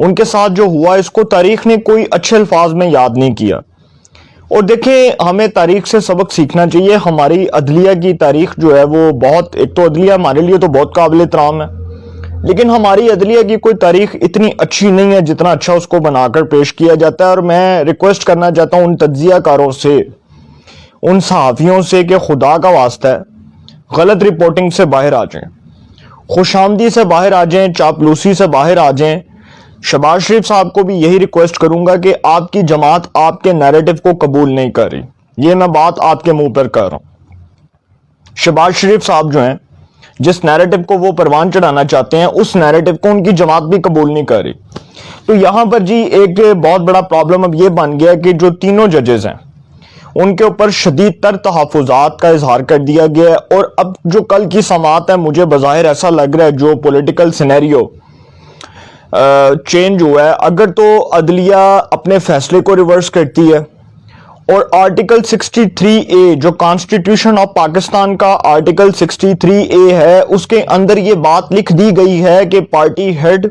ان کے ساتھ جو ہوا اس کو تاریخ نے کوئی اچھے الفاظ میں یاد نہیں کیا. اور دیکھیں ہمیں تاریخ سے سبق سیکھنا چاہیے. ہماری عدلیہ کی تاریخ جو ہے وہ بہت، ایک تو عدلیہ ہمارے لیے تو بہت قابل احترام ہے، لیکن ہماری عدلیہ کی کوئی تاریخ اتنی اچھی نہیں ہے جتنا اچھا اس کو بنا کر پیش کیا جاتا ہے. اور میں ریکویسٹ کرنا چاہتا ہوں ان تجزیہ کاروں سے، ان صحافیوں سے کہ خدا کا واسطہ ہے غلط رپورٹنگ سے باہر آ جائیں، خوش آمدی سے باہر آ جائیں، چاپلوسی سے باہر آ جائیں. شہباز شریف صاحب کو بھی یہی ریکویسٹ کروں گا کہ آپ کی جماعت آپ کے نیریٹو کو قبول نہیں کر رہی. یہ میں بات آپ کے منہ پر کر رہا ہوں. شہباز شریف صاحب جو ہیں جس نیریٹو کو وہ پروان چڑھانا چاہتے ہیں اس نیریٹو کو ان کی جماعت بھی قبول نہیں کر رہی. تو یہاں پر جی ایک بہت بڑا پرابلم اب یہ بن گیا کہ جو تینوں ججز ہیں ان کے اوپر شدید تر تحفظات کا اظہار کر دیا گیا ہے. اور اب جو کل کی سماعت ہے مجھے بظاہر ایسا لگ رہا ہے جو پولیٹیکل سینیریو چینج ہوا ہے، اگر تو عدلیہ اپنے فیصلے کو ریورس کرتی ہے اور آرٹیکل 63A جو کانسٹیٹیوشن آف پاکستان کا آرٹیکل 63A ہے اس کے اندر یہ بات لکھ دی گئی ہے کہ پارٹی ہیڈ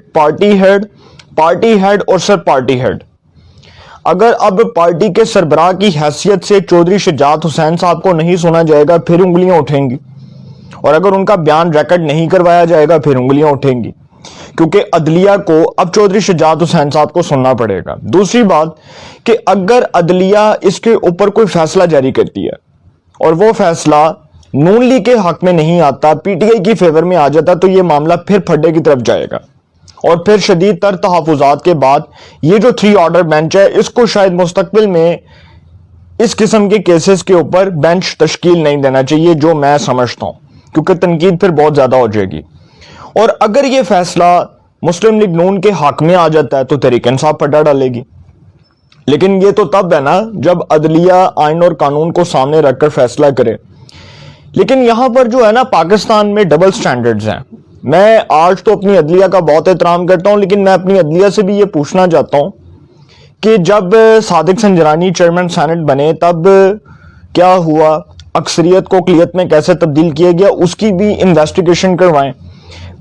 اور سر پارٹی ہیڈ، اگر اب پارٹی کے سربراہ کی حیثیت سے چودھری شجاعت حسین صاحب کو نہیں سنا جائے گا پھر انگلیاں اٹھیں گی، اور اگر ان کا بیان ریکارڈ نہیں کروایا جائے گا پھر انگلیاں اٹھیں گی، کیونکہ عدلیہ کو اب چودھری شجاعت حسین صاحب کو سننا پڑے گا. دوسری بات کہ اگر عدلیہ اس کے اوپر کوئی فیصلہ جاری کرتی ہے اور وہ فیصلہ نون لیگ کے حق میں نہیں آتا، پی ٹی آئی کی فیور میں آ جاتا، تو یہ معاملہ پھر پھڈے کی طرف جائے گا. اور پھر شدید تر تحفظات کے بعد یہ جو 3 آرڈر بینچ ہے اس کو شاید مستقبل میں اس قسم کے کیسز کے اوپر بینچ تشکیل نہیں دینا چاہیے، جو میں سمجھتا ہوں، کیونکہ تنقید پھر بہت زیادہ ہو جائے گی. اور اگر یہ فیصلہ مسلم لیگ نون کے حق میں آ جاتا ہے تو تحریک انصاف پھڈا ڈالے گی. لیکن یہ تو تب ہے نا جب عدلیہ آئین اور قانون کو سامنے رکھ کر فیصلہ کرے. لیکن یہاں پر جو ہے نا پاکستان میں ڈبل سٹینڈرڈز ہیں. میں آج تو اپنی عدلیہ کا بہت احترام کرتا ہوں، لیکن میں اپنی عدلیہ سے بھی یہ پوچھنا چاہتا ہوں کہ جب صادق سنجرانی چیئرمین سینٹ بنے تب کیا ہوا، اکثریت کو اقلیت میں کیسے تبدیل کیا گیا، اس کی بھی انویسٹیگیشن کروائیں.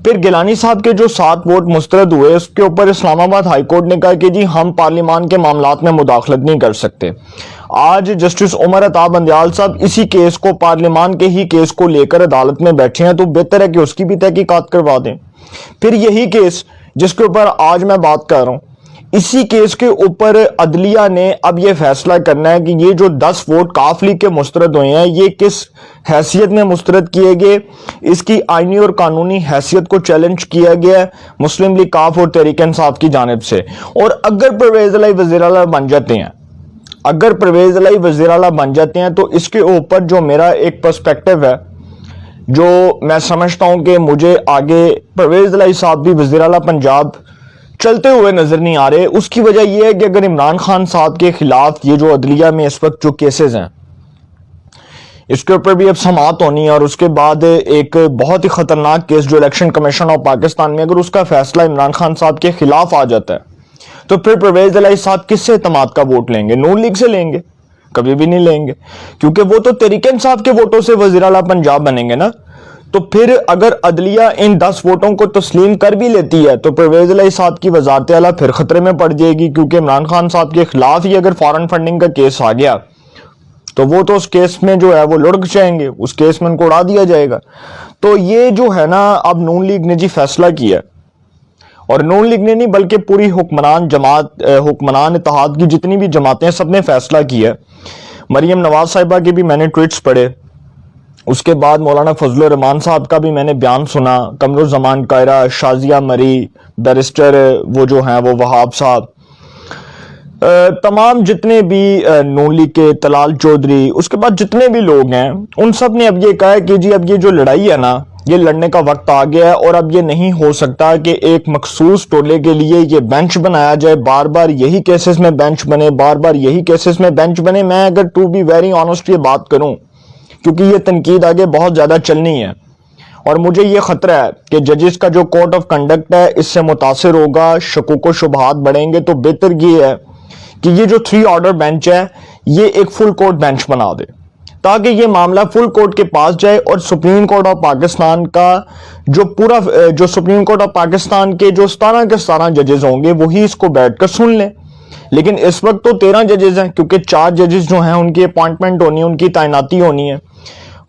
پھر گیلانی صاحب کے جو 7 ووٹ مسترد ہوئے اس کے اوپر اسلام آباد ہائی کورٹ نے کہا کہ جی ہم پارلیمان کے معاملات میں مداخلت نہیں کر سکتے. آج جسٹس عمر عطا بندیال صاحب اسی کیس کو، پارلیمان کے ہی کیس کو لے کر عدالت میں بیٹھے ہیں، تو بہتر ہے کہ اس کی بھی تحقیقات کروا دیں. پھر یہی کیس جس کے اوپر آج میں بات کر رہا ہوں، اسی کیس کے اوپر عدلیہ نے اب یہ فیصلہ کرنا ہے کہ یہ جو 10 ووٹ کاف لیگ کے مسترد ہوئے ہیں یہ کس حیثیت میں مسترد کیے گئے، اس کی آئینی اور قانونی حیثیت کو چیلنج کیا گیا ہے مسلم لیگ کاف اور تحریک انصاف کی جانب سے. اور اگر پرویز الہی وزیر اعلیٰ بن جاتے ہیں تو اس کے اوپر جو میرا ایک پرسپیکٹو ہے، جو میں سمجھتا ہوں کہ مجھے آگے پرویز الہی صاحب بھی وزیر اعلیٰ پنجاب چلتے ہوئے نظر نہیں آ رہے. اس کی وجہ یہ ہے کہ اگر عمران خان صاحب کے خلاف یہ جو عدلیہ میں اس وقت جو کیسز ہیں اس کے اوپر بھی اب سماعت ہونی ہے، اور اس کے بعد ایک بہت ہی خطرناک کیس جو الیکشن کمیشن آف پاکستان میں اگر اس کا فیصلہ عمران خان صاحب کے خلاف آ جاتا ہے تو پھر پرویز الہی صاحب کس سے اعتماد کا ووٹ لیں گے؟ نون لیگ سے لیں گے؟ کبھی بھی نہیں لیں گے، کیونکہ وہ تو تحریک انصاف کے ووٹوں سے وزیر اعلیٰ پنجاب بنیں گے نا. تو پھر اگر عدلیہ ان 10 ووٹوں کو تسلیم کر بھی لیتی ہے تو پرویز الہی صاحب کی وزارت اعلیٰ پھر خطرے میں پڑ جائے گی، کیونکہ عمران خان صاحب کے خلاف ہی اگر فارن فنڈنگ کا کیس آ گیا تو وہ تو اس کیس میں جو ہے وہ لڑک جائیں گے، اس کیس میں ان کو اڑا دیا جائے گا. تو یہ جو ہے نا اب نون لیگ نے جی فیصلہ کیا، اور نون لیگ نے نہیں بلکہ پوری حکمران اتحاد کی جتنی بھی جماعتیں سب نے فیصلہ کیا. مریم نواز صاحبہ کے بھی میں نے ٹویٹس پڑھے، اس کے بعد مولانا فضل الرحمان صاحب کا بھی میں نے بیان سنا، قمر الزمان قاہرہ، شازیہ مری، بیرسٹر وہ جو ہیں وہ وہاب صاحب، تمام جتنے بھی نون لیگ کے طلال چودھری، اس کے بعد جتنے بھی لوگ ہیں ان سب نے اب یہ کہا ہے کہ جی اب یہ جو لڑائی ہے نا یہ لڑنے کا وقت آ گیا ہے، اور اب یہ نہیں ہو سکتا کہ ایک مخصوص ٹولے کے لیے یہ بینچ بنایا جائے، بار بار یہی کیسز میں بینچ بنے، بار بار یہی کیسز میں بینچ بنے. میں اگر ٹو بی ویری آنسٹ یہ بات کروں، کیونکہ یہ تنقید آگے بہت زیادہ چلنی ہے اور مجھے یہ خطرہ ہے کہ ججز کا جو کوڈ آف کنڈکٹ ہے اس سے متاثر ہوگا، شکوک و شبہات بڑھیں گے. تو بہتر یہ ہے کہ یہ جو 3 آرڈر بینچ ہے یہ ایک فل کورٹ بینچ بنا دے. تاکہ یہ معاملہ فل کورٹ کے پاس جائے اور سپریم کورٹ آف پاکستان کا جو سپریم کورٹ آف پاکستان کے جو 17 کے 17 ججز ہوں گے وہی اس کو بیٹھ کر سن لیں. لیکن اس وقت تو 13 ججز ہیں, کیونکہ 4 ججز جو ہیں ان کی اپوائنٹمنٹ ہونی ہے, ان کی تعیناتی ہونی ہے.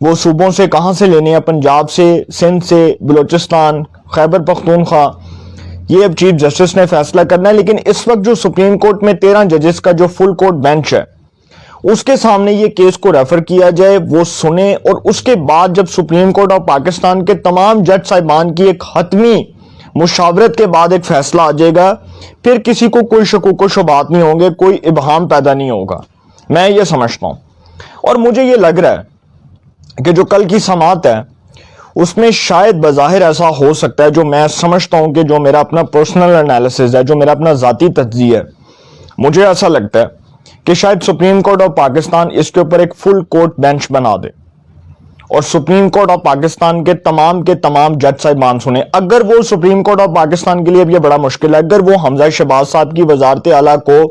وہ صوبوں سے کہاں سے لینے ہیں, پنجاب سے, سندھ سے, بلوچستان, خیبر پختونخوا, یہ اب چیف جسٹس نے فیصلہ کرنا ہے. لیکن اس وقت جو سپریم کورٹ میں 13 ججز کا جو فل کورٹ بینچ ہے اس کے سامنے یہ کیس کو ریفر کیا جائے, وہ سنے, اور اس کے بعد جب سپریم کورٹ آف پاکستان کے تمام جج صاحبان کی ایک حتمی مشاورت کے بعد ایک فیصلہ آ جائے گا, پھر کسی کو کوئی شکوک و شبہات نہیں ہوں گے, کوئی ابہام پیدا نہیں ہوگا. میں یہ سمجھتا ہوں, اور مجھے یہ لگ رہا ہے کہ جو کل کی سماعت ہے اس میں شاید بظاہر ایسا ہو سکتا ہے, جو میں سمجھتا ہوں کہ جو میرا اپنا پرسنل انالیسز ہے, جو میرا اپنا ذاتی تجزیہ ہے, مجھے ایسا لگتا ہے کہ شاید سپریم کورٹ آف پاکستان اس کے اوپر ایک فل کورٹ بینچ بنا دے اور سپریم کورٹ آف پاکستان کے تمام جج صاحبان سنیں. اگر وہ سپریم کورٹ آف پاکستان کے لیے اب یہ بڑا مشکل ہے, اگر وہ حمزہ شہباز صاحب کی وزارت اعلیٰ کو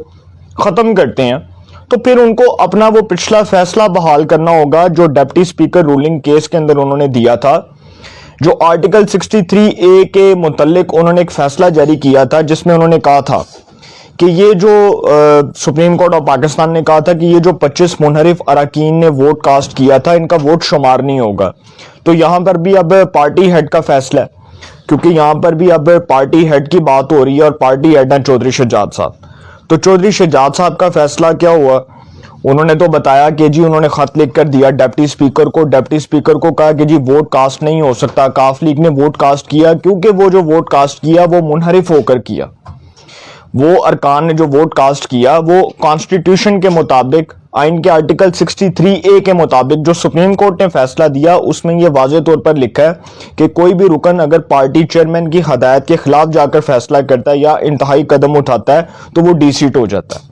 ختم کرتے ہیں تو پھر ان کو اپنا وہ پچھلا فیصلہ بحال کرنا ہوگا جو ڈپٹی سپیکر رولنگ کیس کے اندر انہوں نے دیا تھا, جو آرٹیکل 63A کے متعلق انہوں نے ایک فیصلہ جاری کیا تھا, جس میں انہوں نے کہا تھا کہ یہ جو سپریم کورٹ آف پاکستان نے کہا تھا کہ یہ جو 25 منحرف اراکین نے ووٹ کاسٹ کیا تھا ان کا ووٹ شمار نہیں ہوگا. تو یہاں پر بھی اب پارٹی ہیڈ کا فیصلہ ہے, کیونکہ یہاں پر بھی اب پارٹی ہیڈ کی بات ہو رہی ہے, اور پارٹی ہیڈ ہیں چودھری شجاعت صاحب. تو چودھری شجاعت صاحب کا فیصلہ کیا ہوا, انہوں نے تو بتایا کہ جی انہوں نے خط لکھ کر دیا ڈپٹی سپیکر کو, ڈپٹی سپیکر کو کہا کہ جی ووٹ کاسٹ نہیں ہو سکتا, کاف لیگ نے ووٹ کاسٹ کیا, کیونکہ وہ جو ووٹ کاسٹ کیا وہ منحرف ہو کر کیا. وہ ارکان نے جو ووٹ کاسٹ کیا وہ کانسٹیٹیوشن کے مطابق, آئین کے آرٹیکل 63A کے مطابق جو سپریم کورٹ نے فیصلہ دیا اس میں یہ واضح طور پر لکھا ہے کہ کوئی بھی رکن اگر پارٹی چیئرمین کی ہدایت کے خلاف جا کر فیصلہ کرتا ہے یا انتہائی قدم اٹھاتا ہے تو وہ ڈی سیٹ ہو جاتا ہے.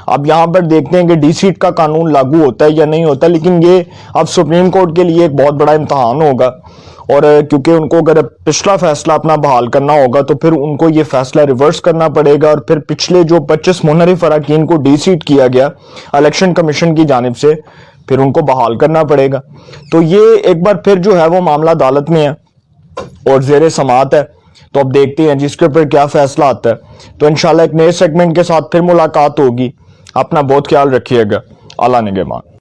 اب یہاں پر دیکھتے ہیں کہ ڈی سیٹ کا قانون لاگو ہوتا ہے یا نہیں ہوتا, لیکن یہ اب سپریم کورٹ کے لیے ایک بہت بڑا امتحان ہوگا, اور کیونکہ ان کو اگر پچھلا فیصلہ اپنا بحال کرنا ہوگا تو پھر ان کو یہ فیصلہ ریورس کرنا پڑے گا, اور پھر پچھلے جو 25 منحرف اراکین کو ڈی سیٹ کیا گیا الیکشن کمیشن کی جانب سے, پھر ان کو بحال کرنا پڑے گا. تو یہ ایک بار پھر جو ہے وہ معاملہ عدالت میں ہے اور زیر سماعت ہے, تو اب دیکھتے ہیں جس کے اوپر کیا فیصلہ آتا ہے. تو انشاءاللہ ایک نئے سیگمنٹ کے ساتھ پھر ملاقات ہوگی. اپنا بہت خیال رکھیے گا. اللہ نگہبان.